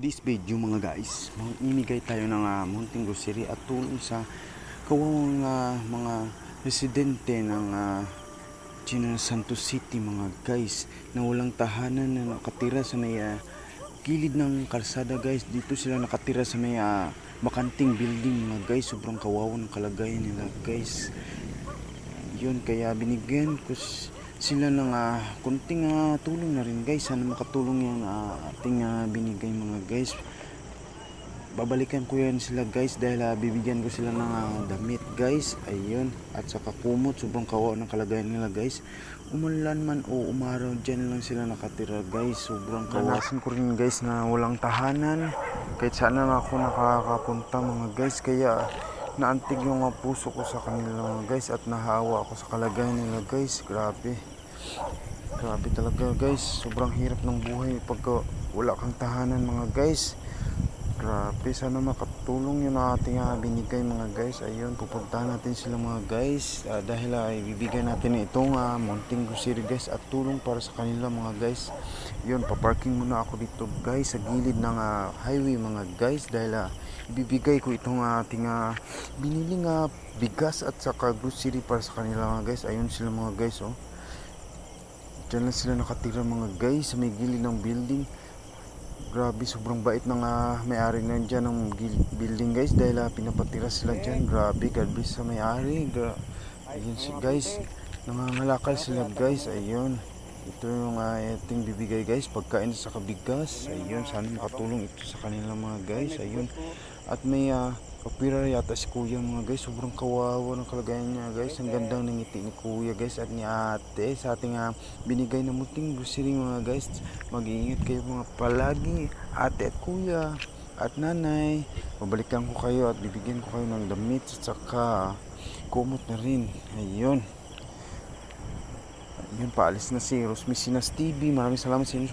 this video mga guys, mamimigay tayo ng munting grocery at tulong sa kawawang mga residente ng General Santos City mga guys, na walang tahanan, na nakatira sa may gilid ng kalsada guys. Dito sila nakatira sa may bakanting building mga guys. Sobrang kawawa ng kalagayan nila guys. Yun, kaya binigyan ko sila ng kunting tulong na rin guys. Sana makatulong yung ating binigay mga guys. Babalikan ko yan sila guys, dahil bibigyan ko sila ng damit guys. Ayun, at saka kumot. Sobrang kawawa ng kalagayan nila guys. Umulan man o umaraw, dyan lang sila nakatira guys. Sobrang kawawa. Nanasin ko rin guys na walang tahanan, kahit saan na ako nakakapunta mga guys. Kaya naantig yung puso ko sa kanila mga guys, at nahawa ako sa kalagayan nila guys. Grabe talaga guys. Sobrang hirap ng buhay pagka wala kang tahanan mga guys. Grabe, sana makatulong yung ating binigay mga guys. Ayun, pupuntahan natin sila mga guys, dahil ibibigay natin itong munting grocery guys, at tulong para sa kanila mga guys. Yun, paparking muna ako dito guys sa gilid ng highway mga guys, dahil ibibigay ko itong ating biniling bigas at saka grocery para sa kanila mga guys. Ayun sila mga guys, oh. Diyan lang sila nakatira mga guys, sa may gilid ng building. Grabe, sobrang bait ng may-ari na dyan ng building guys, dahil pinapatira sila dyan. Grabe, God bless sa may-ari. Ayun guys, nangangalakal sila guys. Ayun, ito yung ating bibigay guys, pagkain sa kabigas. Ayun, sana makatulong ito sa kanila mga guys. Ayun, at may kapira yata si kuya mga guys. Sobrang kawawa ng kalagayan niya guys. Ang gandang ng ngiti ni kuya guys at ni ate sa ating binigay na munting grocery mga guys. Mag-iingat kayo mga palagi, ate at kuya at nanay. Babalikan ko kayo at bibigyan ko kayo ng damit at saka kumot na rin. Ayun, paalis na si Rosmi Sinas TV. Maraming salamat sa inyo.